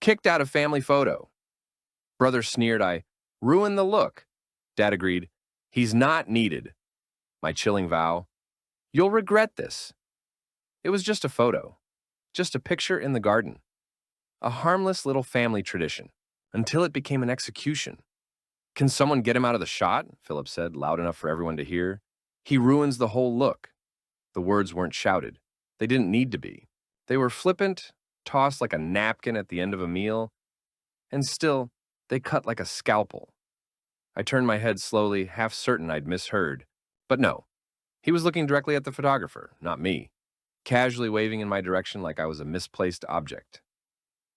Kicked out of family photo. Brother sneered I ruined the look. Dad agreed. He's not needed. My chilling vow. You'll regret this. It was just a photo. Just a picture in the garden. A harmless little family tradition. Until it became an execution. Can someone get him out of the shot? Philip said, loud enough for everyone to hear. He ruins the whole look. The words weren't shouted. They didn't need to be. They were flippant, tossed like a napkin at the end of a meal, and still, they cut like a scalpel. I turned my head slowly, half certain I'd misheard. But no, he was looking directly at the photographer, not me, casually waving in my direction like I was a misplaced object.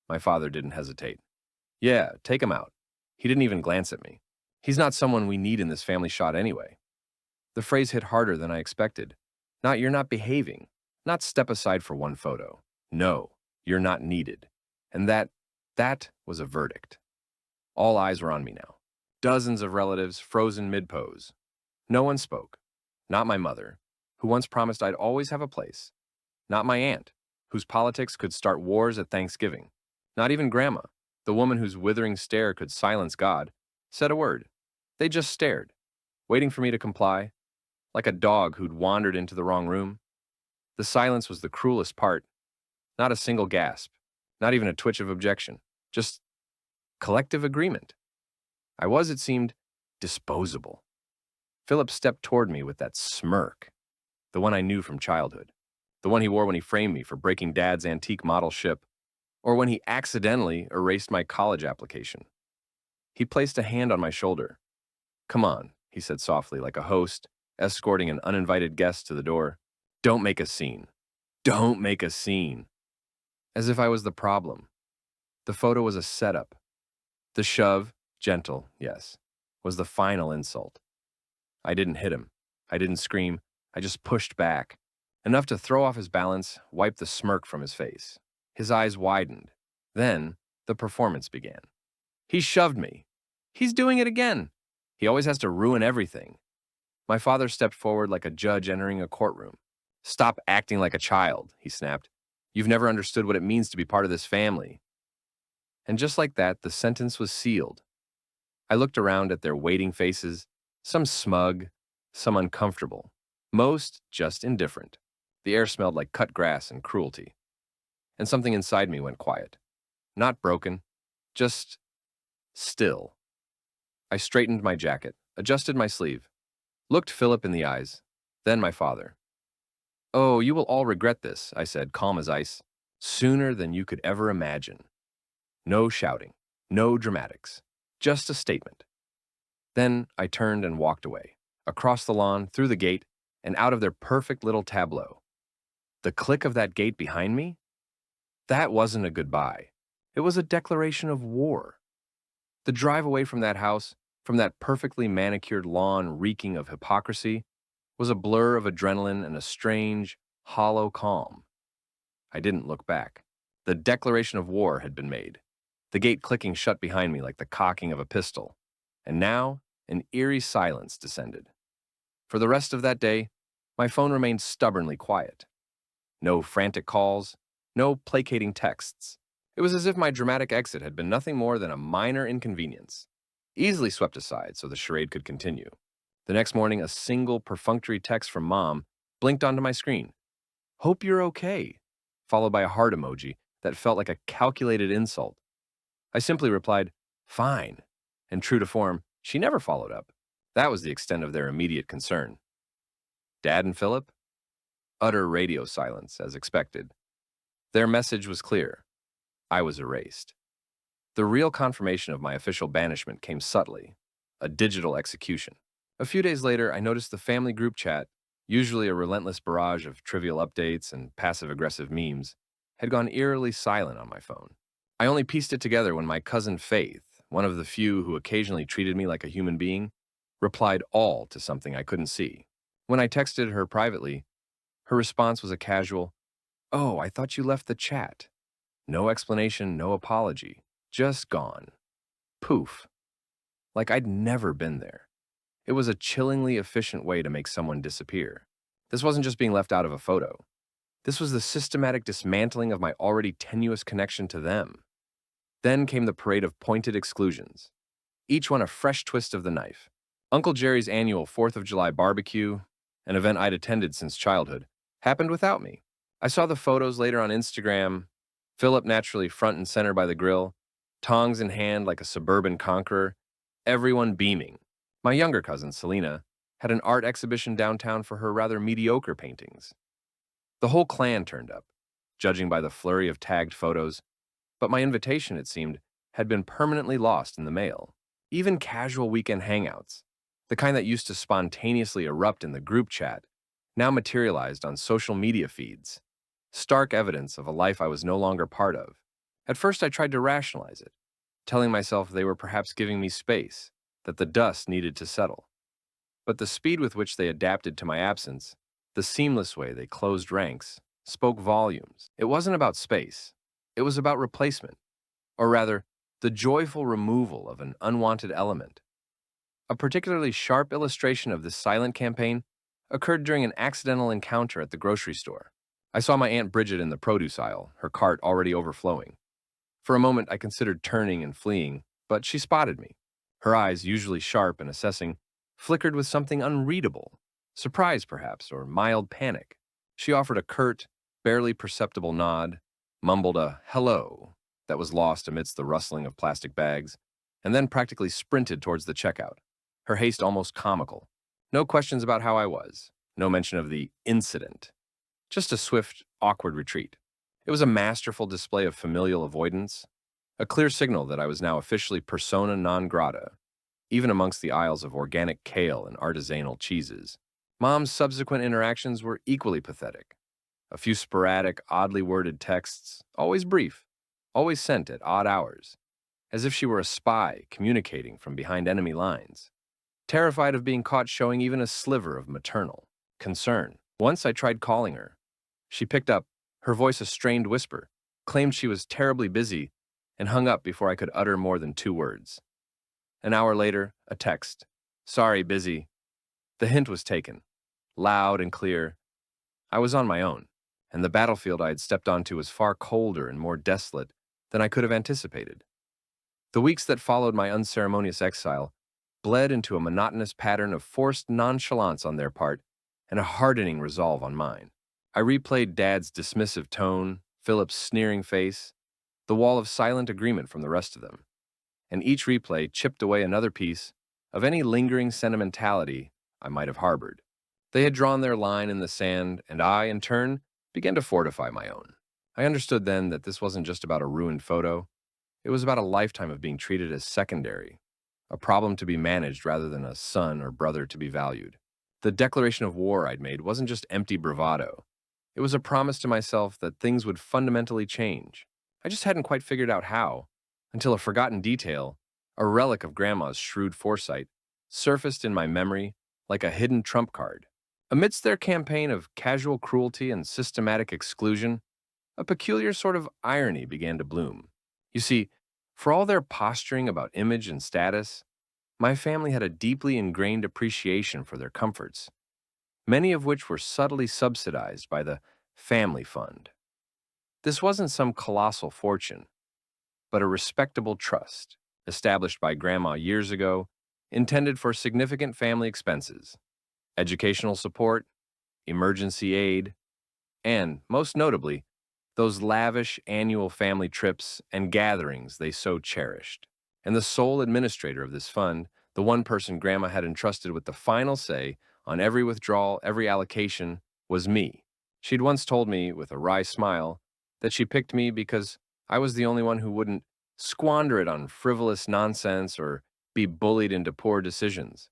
My father didn't hesitate. Yeah, take him out. He didn't even glance at me. He's not someone we need in this family shot anyway. The phrase hit harder than I expected. Not you're not behaving, not step aside for one photo. No, you're not needed. And that was a verdict. All eyes were on me now. Dozens of relatives frozen mid-pose. No one spoke. Not my mother, who once promised I'd always have a place. Not my aunt, whose politics could start wars at Thanksgiving. Not even Grandma, the woman whose withering stare could silence God, said a word. They just stared, waiting for me to comply, like a dog who'd wandered into the wrong room. The silence was the cruelest part. Not a single gasp, not even a twitch of objection, just collective agreement. I was, it seemed, disposable. Philip stepped toward me with that smirk, the one I knew from childhood, the one he wore when he framed me for breaking Dad's antique model ship, or when he accidentally erased my college application. He placed a hand on my shoulder. Come on, he said softly, like a host, escorting an uninvited guest to the door. Don't make a scene. Don't make a scene. As if I was the problem. The photo was a setup. The shove, gentle, yes, was the final insult. I didn't hit him. I didn't scream. I just pushed back, enough to throw off his balance, wipe the smirk from his face. His eyes widened. Then, the performance began. He shoved me. He's doing it again. He always has to ruin everything. My father stepped forward like a judge entering a courtroom. Stop acting like a child, he snapped. You've never understood what it means to be part of this family. And just like that, the sentence was sealed. I looked around at their waiting faces, some smug, some uncomfortable, most just indifferent. The air smelled like cut grass and cruelty. And something inside me went quiet. Not broken, just still. I straightened my jacket, adjusted my sleeve, looked Philip in the eyes, then my father. Oh, you will all regret this, I said, calm as ice, sooner than you could ever imagine. No shouting, no dramatics, just a statement. Then I turned and walked away, across the lawn, through the gate, and out of their perfect little tableau. The click of that gate behind me? That wasn't a goodbye. It was a declaration of war. The drive away from that house, from that perfectly manicured lawn reeking of hypocrisy, was a blur of adrenaline and a strange, hollow calm. I didn't look back. The declaration of war had been made, the gate clicking shut behind me like the cocking of a pistol, and now an eerie silence descended. For the rest of that day, my phone remained stubbornly quiet. No frantic calls, no placating texts. It was as if my dramatic exit had been nothing more than a minor inconvenience, easily swept aside so the charade could continue. The next morning, a single perfunctory text from Mom blinked onto my screen. Hope you're okay, followed by a heart emoji that felt like a calculated insult. I simply replied, fine, and true to form, she never followed up. That was the extent of their immediate concern. Dad and Philip? Utter radio silence, as expected. Their message was clear. I was erased. The real confirmation of my official banishment came subtly, a digital execution. A few days later, I noticed the family group chat, usually a relentless barrage of trivial updates and passive-aggressive memes, had gone eerily silent on my phone. I only pieced it together when my cousin Faith, one of the few who occasionally treated me like a human being, replied all to something I couldn't see. When I texted her privately, her response was a casual, "Oh, I thought you left the chat." No explanation, no apology, just gone. Poof. Like I'd never been there. It was a chillingly efficient way to make someone disappear. This wasn't just being left out of a photo. This was the systematic dismantling of my already tenuous connection to them. Then came the parade of pointed exclusions, each one a fresh twist of the knife. Uncle Jerry's annual 4th of July barbecue, an event I'd attended since childhood, happened without me. I saw the photos later on Instagram, Philip naturally front and center by the grill, tongs in hand like a suburban conqueror, everyone beaming. My younger cousin, Selena, had an art exhibition downtown for her rather mediocre paintings. The whole clan turned up, judging by the flurry of tagged photos, but my invitation, it seemed, had been permanently lost in the mail. Even casual weekend hangouts, the kind that used to spontaneously erupt in the group chat, now materialized on social media feeds, stark evidence of a life I was no longer part of. At first I tried to rationalize it, telling myself they were perhaps giving me space, that the dust needed to settle. But the speed with which they adapted to my absence, the seamless way they closed ranks, spoke volumes. It wasn't about space. It was about replacement, or rather, the joyful removal of an unwanted element. A particularly sharp illustration of this silent campaign occurred during an accidental encounter at the grocery store. I saw my Aunt Bridget in the produce aisle, her cart already overflowing. For a moment, I considered turning and fleeing, but she spotted me. Her eyes, usually sharp and assessing, flickered with something unreadable, surprise perhaps, or mild panic. She offered a curt, barely perceptible nod, mumbled a hello that was lost amidst the rustling of plastic bags, and then practically sprinted towards the checkout, her haste almost comical. No questions about how I was, no mention of the incident, just a swift, awkward retreat. It was a masterful display of familial avoidance, a clear signal that I was now officially persona non grata, even amongst the aisles of organic kale and artisanal cheeses. Mom's subsequent interactions were equally pathetic. A few sporadic, oddly worded texts, always brief, always sent at odd hours, as if she were a spy communicating from behind enemy lines, terrified of being caught showing even a sliver of maternal concern. Once I tried calling her. She picked up, her voice a strained whisper, claimed she was terribly busy, and hung up before I could utter more than 2 words. An hour later, a text. Sorry, busy. The hint was taken. Loud and clear. I was on my own, and the battlefield I had stepped onto was far colder and more desolate than I could have anticipated. The weeks that followed my unceremonious exile bled into a monotonous pattern of forced nonchalance on their part and a hardening resolve on mine. I replayed Dad's dismissive tone, Philip's sneering face, the wall of silent agreement from the rest of them, and each replay chipped away another piece of any lingering sentimentality I might have harbored. They had drawn their line in the sand, and I, in turn, began to fortify my own. I understood then that this wasn't just about a ruined photo. It was about a lifetime of being treated as secondary, a problem to be managed rather than a son or brother to be valued. The declaration of war I'd made wasn't just empty bravado. It was a promise to myself that things would fundamentally change. I just hadn't quite figured out how, until a forgotten detail, a relic of Grandma's shrewd foresight, surfaced in my memory like a hidden trump card. Amidst their campaign of casual cruelty and systematic exclusion, a peculiar sort of irony began to bloom. You see, for all their posturing about image and status, my family had a deeply ingrained appreciation for their comforts, many of which were subtly subsidized by the family fund. This wasn't some colossal fortune, but a respectable trust established by Grandma years ago, intended for significant family expenses, educational support, emergency aid, and, most notably, those lavish annual family trips and gatherings they so cherished. And the sole administrator of this fund, the one person Grandma had entrusted with the final say on every withdrawal, every allocation, was me. She'd once told me, with a wry smile, that she picked me because I was the only one who wouldn't squander it on frivolous nonsense or be bullied into poor decisions.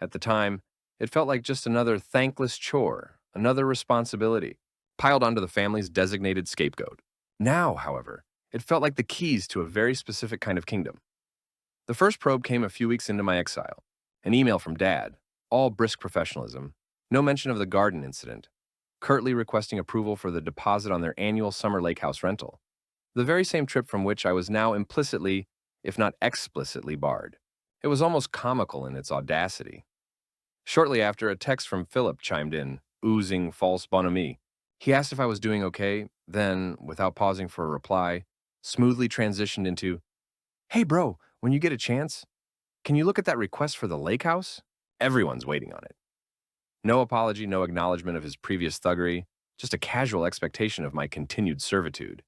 At the time, it felt like just another thankless chore, another responsibility, piled onto the family's designated scapegoat. Now, however, it felt like the keys to a very specific kind of kingdom. The first probe came a few weeks into my exile. An email from Dad, all brisk professionalism, no mention of the garden incident, curtly requesting approval for the deposit on their annual summer lake house rental, the very same trip from which I was now implicitly, if not explicitly, barred. It was almost comical in its audacity. Shortly after, a text from Philip chimed in, oozing false bonhomie. He asked if I was doing okay, then, without pausing for a reply, smoothly transitioned into, "Hey bro, when you get a chance, can you look at that request for the lake house? Everyone's waiting on it." No apology, no acknowledgement of his previous thuggery, just a casual expectation of my continued servitude.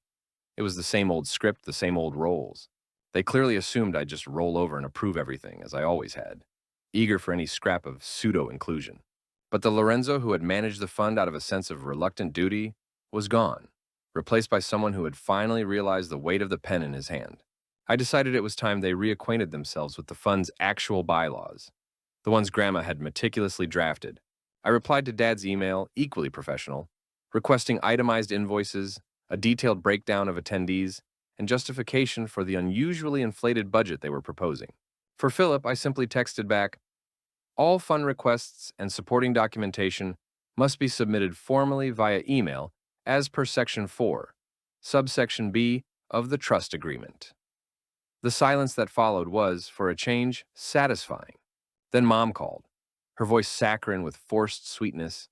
It was the same old script, the same old roles. They clearly assumed I'd just roll over and approve everything, as I always had, eager for any scrap of pseudo-inclusion. But the Lorenzo who had managed the fund out of a sense of reluctant duty was gone, replaced by someone who had finally realized the weight of the pen in his hand. I decided it was time they reacquainted themselves with the fund's actual bylaws, the ones Grandma had meticulously drafted. I replied to Dad's email, equally professional, requesting itemized invoices, a detailed breakdown of attendees, and justification for the unusually inflated budget they were proposing. For Philip, I simply texted back, "All fund requests and supporting documentation must be submitted formally via email as per Section 4, subsection B of the trust agreement." The silence that followed was, for a change, satisfying. Then Mom called, her voice saccharine with forced sweetness,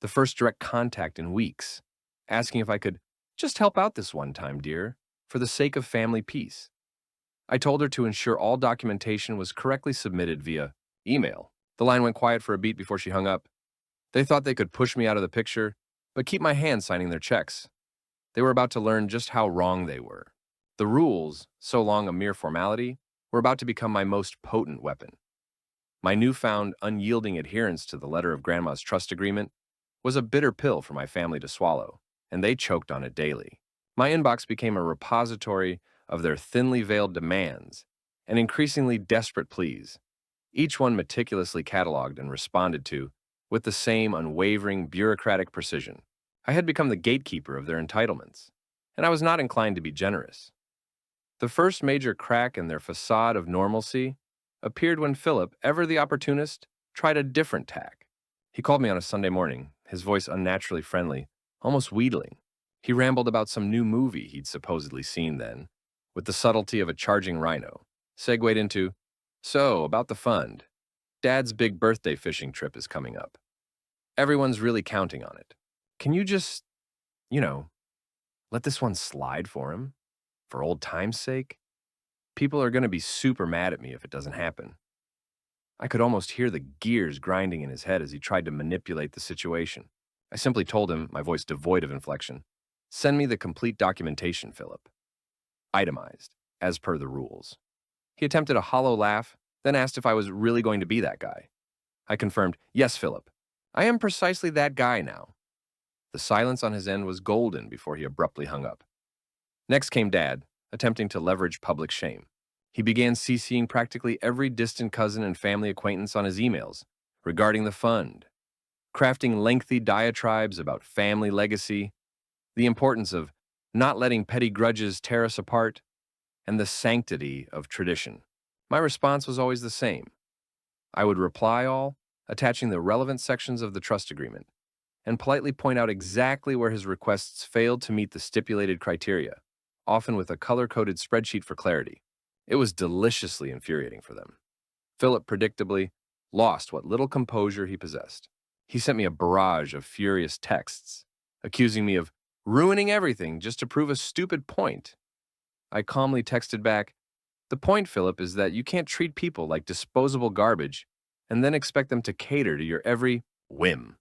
the first direct contact in weeks, asking if I could just help out this one time, dear, for the sake of family peace. I told her to ensure all documentation was correctly submitted via email. The line went quiet for a beat before she hung up. They thought they could push me out of the picture, but keep my hand signing their checks. They were about to learn just how wrong they were. The rules, so long a mere formality, were about to become my most potent weapon. My newfound, unyielding adherence to the letter of Grandma's trust agreement was a bitter pill for my family to swallow, and they choked on it daily. My inbox became a repository of their thinly veiled demands and increasingly desperate pleas, each one meticulously cataloged and responded to with the same unwavering bureaucratic precision. I had become the gatekeeper of their entitlements, and I was not inclined to be generous. The first major crack in their facade of normalcy appeared when Philip, ever the opportunist, tried a different tack. He called me on a Sunday morning, his voice unnaturally friendly, almost wheedling. He rambled about some new movie he'd supposedly seen then, with the subtlety of a charging rhino, segued into, "So, about the fund. Dad's big birthday fishing trip is coming up. Everyone's really counting on it. Can you just, you know, let this one slide for him? For old time's sake? People are going to be super mad at me if it doesn't happen." I could almost hear the gears grinding in his head as he tried to manipulate the situation. I simply told him, my voice devoid of inflection, "Send me the complete documentation, Philip. Itemized, as per the rules." He attempted a hollow laugh, then asked if I was really going to be that guy. I confirmed, "Yes, Philip. I am precisely that guy now." The silence on his end was golden before he abruptly hung up. Next came Dad, attempting to leverage public shame. He began CCing practically every distant cousin and family acquaintance on his emails regarding the fund, crafting lengthy diatribes about family legacy, the importance of not letting petty grudges tear us apart, and the sanctity of tradition. My response was always the same. I would reply all, attaching the relevant sections of the trust agreement, and politely point out exactly where his requests failed to meet the stipulated criteria, often with a color-coded spreadsheet for clarity. It was deliciously infuriating for them. Philip predictably lost what little composure he possessed. He sent me a barrage of furious texts, accusing me of ruining everything just to prove a stupid point. I calmly texted back, "The point, Philip, is that you can't treat people like disposable garbage and then expect them to cater to your every whim."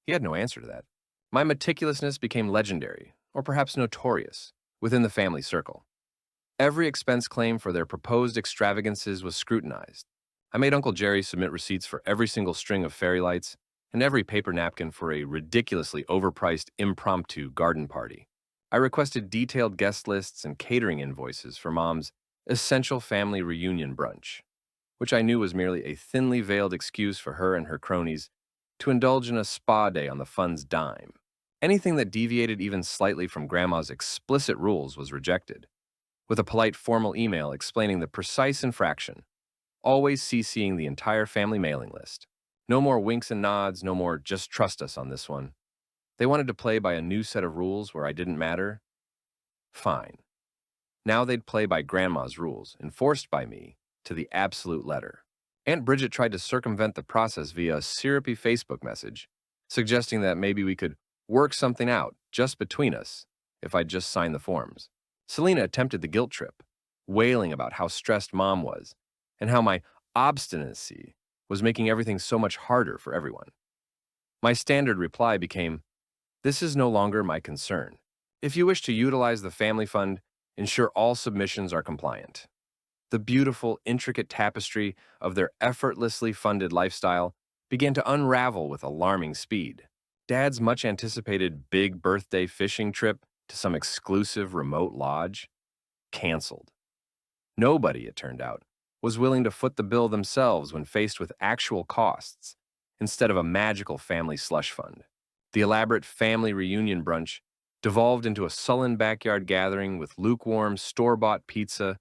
He had no answer to that. My meticulousness became legendary, or perhaps notorious, within the family circle. Every expense claim for their proposed extravagances was scrutinized. I made Uncle Jerry submit receipts for every single string of fairy lights and every paper napkin for a ridiculously overpriced impromptu garden party. I requested detailed guest lists and catering invoices for Mom's essential family reunion brunch, which I knew was merely a thinly veiled excuse for her and her cronies to indulge in a spa day on the fund's dime. Anything that deviated even slightly from Grandma's explicit rules was rejected, with a polite formal email explaining the precise infraction, always CCing the entire family mailing list. No more winks and nods, no more "just trust us" on this one. They wanted to play by a new set of rules where I didn't matter? Fine. Now they'd play by Grandma's rules, enforced by me, to the absolute letter. Aunt Bridget tried to circumvent the process via a syrupy Facebook message, suggesting that maybe we could work something out just between us if I'd just sign the forms. Selena attempted the guilt trip, wailing about how stressed mom was and how my obstinacy was making everything so much harder for everyone. My standard reply became, "This is no longer my concern. If you wish to utilize the family fund, ensure all submissions are compliant." The beautiful, intricate tapestry of their effortlessly funded lifestyle began to unravel with alarming speed. Dad's much anticipated big birthday fishing trip to some exclusive remote lodge? Canceled. Nobody, it turned out, was willing to foot the bill themselves when faced with actual costs instead of a magical family slush fund. The elaborate family reunion brunch devolved into a sullen backyard gathering with lukewarm, store-bought pizza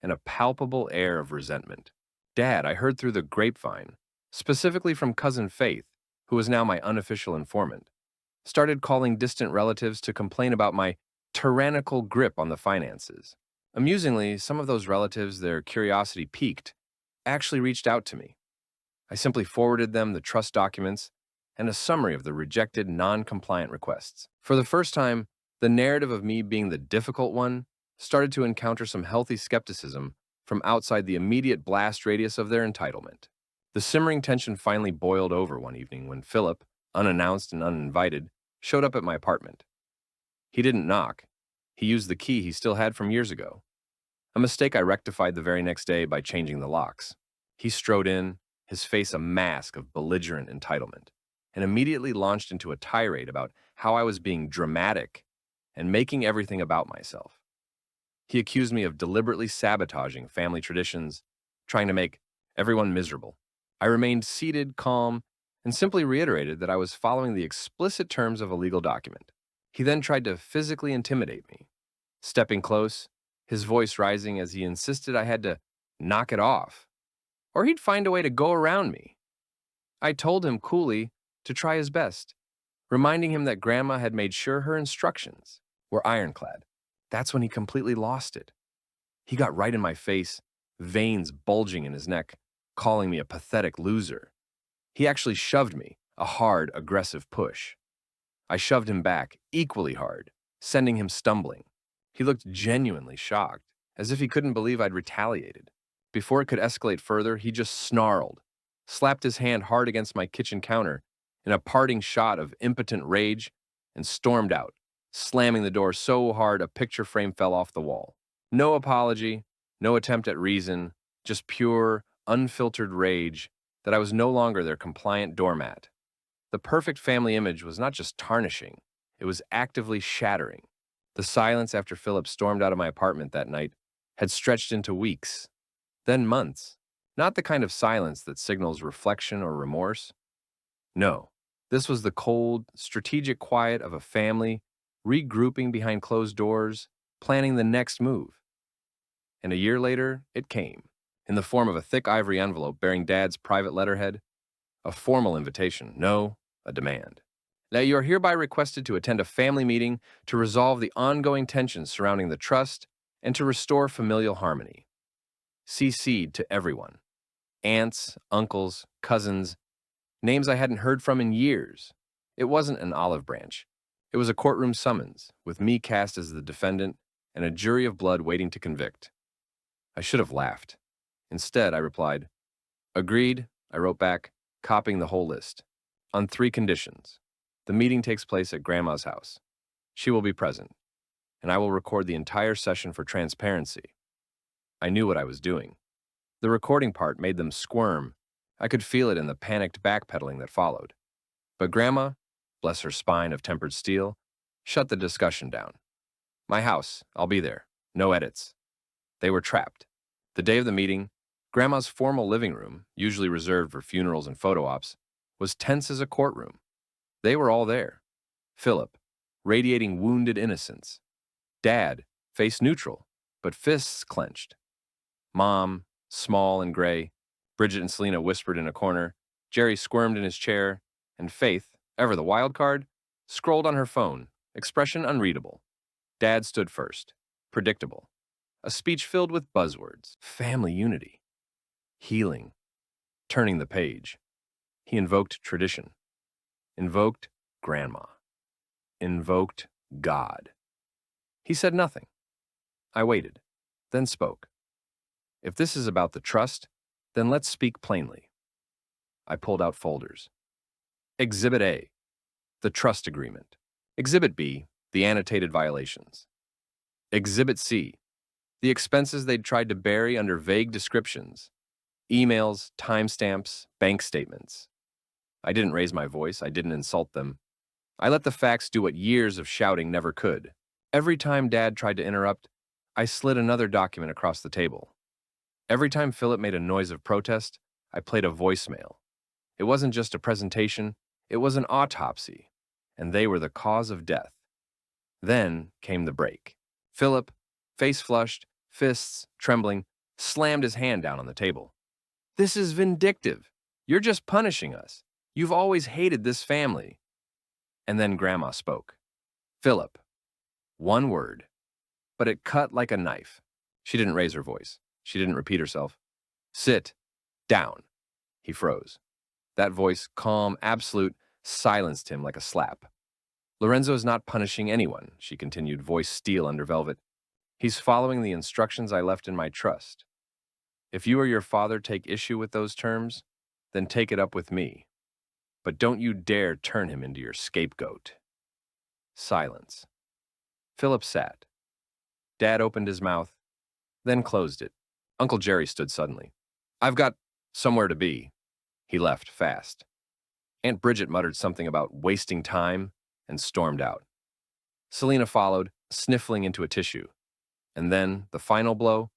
and a palpable air of resentment. Dad, I heard through the grapevine, specifically from Cousin Faith, who was now my unofficial informant, started calling distant relatives to complain about my tyrannical grip on the finances. Amusingly, some of those relatives, their curiosity piqued, actually reached out to me. I simply forwarded them the trust documents and a summary of the rejected non-compliant requests. For the first time, the narrative of me being the difficult one started to encounter some healthy skepticism from outside the immediate blast radius of their entitlement. The simmering tension finally boiled over one evening when Philip, unannounced and uninvited, showed up at my apartment. He didn't knock. He used the key he still had from years ago, a mistake I rectified the very next day by changing the locks. He strode in, his face a mask of belligerent entitlement, and immediately launched into a tirade about how I was being dramatic and making everything about myself. He accused me of deliberately sabotaging family traditions, trying to make everyone miserable. I remained seated, calm, and simply reiterated that I was following the explicit terms of a legal document. He then tried to physically intimidate me, stepping close, his voice rising as he insisted I had to knock it off, or he'd find a way to go around me. I told him coolly to try his best, reminding him that Grandma had made sure her instructions were ironclad. That's when he completely lost it. He got right in my face, veins bulging in his neck, calling me a pathetic loser. He actually shoved me, a hard, aggressive push. I shoved him back, equally hard, sending him stumbling. He looked genuinely shocked, as if he couldn't believe I'd retaliated. Before it could escalate further, he just snarled, slapped his hand hard against my kitchen counter in a parting shot of impotent rage, and stormed out, slamming the door so hard a picture frame fell off the wall. No apology, no attempt at reason, just pure, unfiltered rage that I was no longer their compliant doormat. The perfect family image was not just tarnishing, it was actively shattering. The silence after Philip stormed out of my apartment that night had stretched into weeks, then months. Not the kind of silence that signals reflection or remorse. No, this was the cold, strategic quiet of a family regrouping behind closed doors, planning the next move. And a year later, it came, in the form of a thick ivory envelope bearing Dad's private letterhead, a formal invitation, no, a demand. Now you are hereby requested to attend a family meeting to resolve the ongoing tensions surrounding the trust and to restore familial harmony. CC'd to everyone. Aunts, uncles, cousins, names I hadn't heard from in years. It wasn't an olive branch. It was a courtroom summons, with me cast as the defendant and a jury of blood waiting to convict. I should have laughed. Instead, I replied, "Agreed," I wrote back, copying the whole list. "On 3 conditions. The meeting takes place at Grandma's house. She will be present, and I will record the entire session for transparency." I knew what I was doing. The recording part made them squirm. I could feel it in the panicked backpedaling that followed. But Grandma, bless her spine of tempered steel, shut the discussion down. "My house, I'll be there. No edits." They were trapped. The day of the meeting, Grandma's formal living room, usually reserved for funerals and photo ops, was tense as a courtroom. They were all there. Philip, radiating wounded innocence. Dad, face neutral, but fists clenched. Mom, small and gray. Bridget and Selena whispered in a corner. Jerry squirmed in his chair. And Faith, ever the wild card, scrolled on her phone, expression unreadable. Dad stood first. Predictable. A speech filled with buzzwords. Family unity. Healing. Turning the page. He invoked tradition. Invoked Grandma. Invoked God. He said nothing. I waited, then spoke. If this is about the trust, then let's speak plainly. I pulled out folders. Exhibit A, the trust agreement. Exhibit B, the annotated violations. Exhibit C, the expenses they'd tried to bury under vague descriptions. Emails, timestamps, bank statements. I didn't raise my voice, I didn't insult them. I let the facts do what years of shouting never could. Every time Dad tried to interrupt, I slid another document across the table. Every time Philip made a noise of protest, I played a voicemail. It wasn't just a presentation, it was an autopsy, and they were the cause of death. Then came the break. Philip, face flushed, fists trembling, slammed his hand down on the table. This is vindictive. You're just punishing us. You've always hated this family. And then Grandma spoke. Philip. One word. But it cut like a knife. She didn't raise her voice. She didn't repeat herself. Sit. Down. He froze. That voice, calm, absolute, silenced him like a slap. Lorenzo is not punishing anyone, she continued, voice steel under velvet. He's following the instructions I left in my trust. If you or your father take issue with those terms, then take it up with me. But don't you dare turn him into your scapegoat. Silence. Philip sat. Dad opened his mouth, then closed it. Uncle Jerry stood suddenly. I've got somewhere to be. He left fast. Aunt Bridget muttered something about wasting time and stormed out. Selena followed, sniffling into a tissue. And then, the final blow,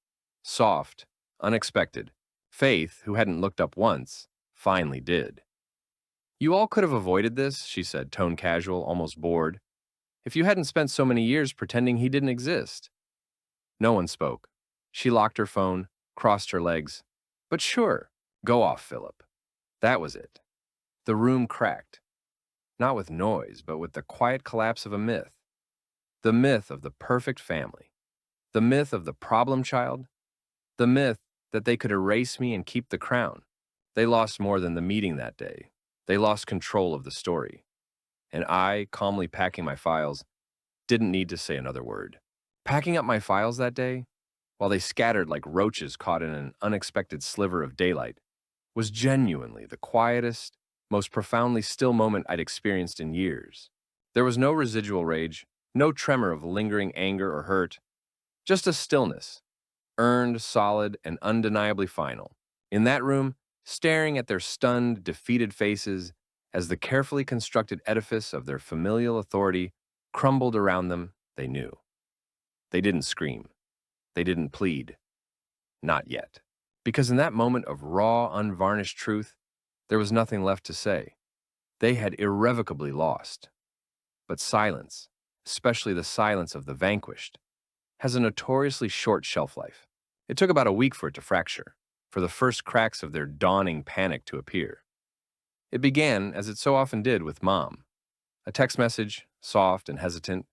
soft, unexpected. Faith, who hadn't looked up once, finally did. You all could have avoided this, she said, tone casual, almost bored, if you hadn't spent so many years pretending he didn't exist. No one spoke. She locked her phone, crossed her legs. But sure, go off, Philip. That was it. The room cracked. Not with noise, but with the quiet collapse of a myth. The myth of the perfect family. The myth of the problem child. The myth that they could erase me and keep the crown. They lost more than the meeting that day. They lost control of the story. And I, calmly packing my files, didn't need to say another word. Packing up my files that day, while they scattered like roaches caught in an unexpected sliver of daylight, was genuinely the quietest, most profoundly still moment I'd experienced in years. There was no residual rage, no tremor of lingering anger or hurt, just a stillness, earned, solid, and undeniably final. In that room, staring at their stunned, defeated faces as the carefully constructed edifice of their familial authority crumbled around them, they knew. They didn't scream. They didn't plead. Not yet. Because in that moment of raw, unvarnished truth, there was nothing left to say. They had irrevocably lost. But silence, especially the silence of the vanquished, has a notoriously short shelf life. It took about a week for it to fracture, for the first cracks of their dawning panic to appear. It began, as it so often did, with Mom. A text message, soft and hesitant,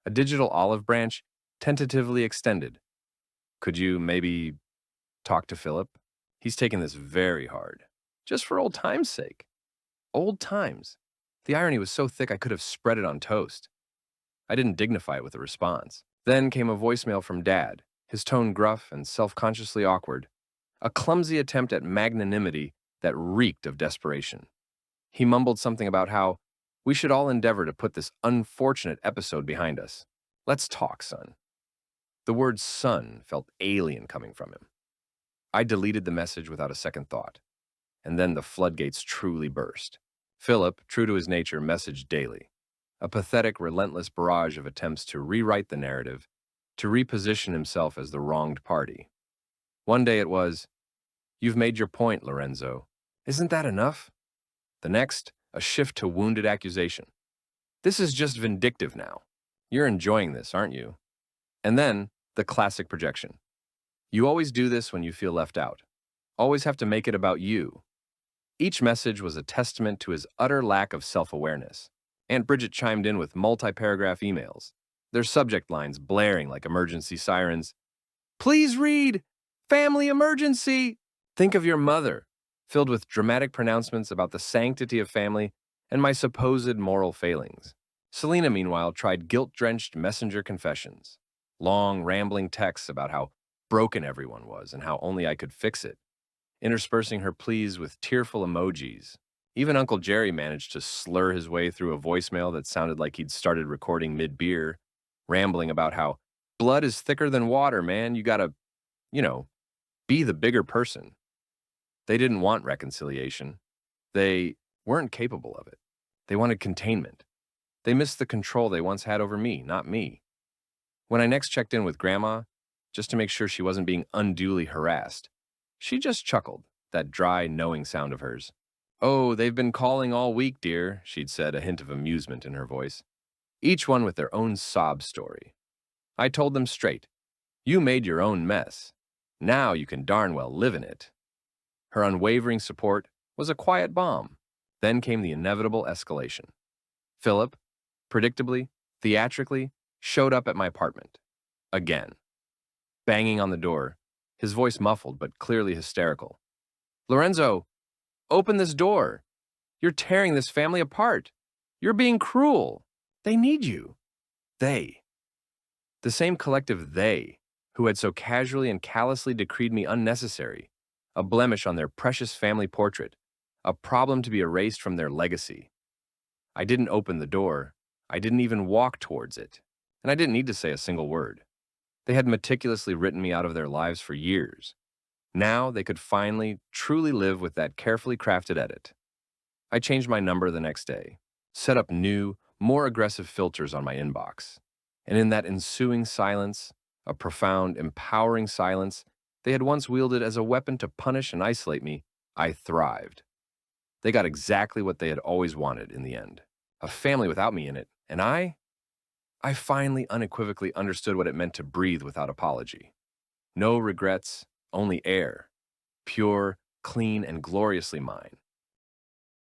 a digital olive branch, tentatively extended. Could you maybe talk to Philip? He's taken this very hard. Just for old time's sake. Old times. The irony was so thick I could have spread it on toast. I didn't dignify it with a response. Then came a voicemail from Dad, his tone gruff and self-consciously awkward, a clumsy attempt at magnanimity that reeked of desperation. He mumbled something about how we should all endeavor to put this unfortunate episode behind us. Let's talk, son. The word son felt alien coming from him. I deleted the message without a second thought, and then the floodgates truly burst. Philip, true to his nature, messaged daily, a pathetic, relentless barrage of attempts to rewrite the narrative, to reposition himself as the wronged party. One day it was, "You've made your point, Lorenzo. Isn't that enough?" The next, a shift to wounded accusation. "This is just vindictive now. You're enjoying this, aren't you?" And then, the classic projection. "You always do this when you feel left out. Always have to make it about you." Each message was a testament to his utter lack of self-awareness. Aunt Bridget chimed in with multi-paragraph emails, their subject lines blaring like emergency sirens. "Please read! Family emergency! Think of your mother," filled with dramatic pronouncements about the sanctity of family and my supposed moral failings. Selena, meanwhile, tried guilt-drenched messenger confessions. long, rambling texts about how broken everyone was and how only I could fix it, interspersing her pleas with tearful emojis. Even Uncle Jerry managed to slur his way through a voicemail that sounded like he'd started recording mid-beer, rambling about how blood is thicker than water, man. You gotta, you know, be the bigger person. They didn't want reconciliation. They weren't capable of it. They wanted containment. They missed the control they once had over me, not me. When I next checked in with Grandma, just to make sure she wasn't being unduly harassed, she just chuckled, that dry, knowing sound of hers. "Oh, they've been calling all week, dear," she'd said, a hint of amusement in her voice. Each one with their own sob story. I told them straight, "You made your own mess. Now you can darn well live in it." Her unwavering support was a quiet bomb. Then came the inevitable escalation. Philip, predictably, theatrically, showed up at my apartment. Again. Banging on the door, his voice muffled but clearly hysterical. "Lorenzo, open this door. You're tearing this family apart. You're being cruel. They need you." They. The same collective they who had so casually and callously decreed me unnecessary, a blemish on their precious family portrait, a problem to be erased from their legacy. I didn't open the door. I didn't even walk towards it. And I didn't need to say a single word. They had meticulously written me out of their lives for years. Now they could finally, truly live with that carefully crafted edit. I changed my number the next day, set up new, more aggressive filters on my inbox. And in that ensuing silence, a profound, empowering silence they had once wielded as a weapon to punish and isolate me, I thrived. They got exactly what they had always wanted in the end. A family without me in it, and I finally unequivocally understood what it meant to breathe without apology. No regrets, only air. Pure, clean, and gloriously mine.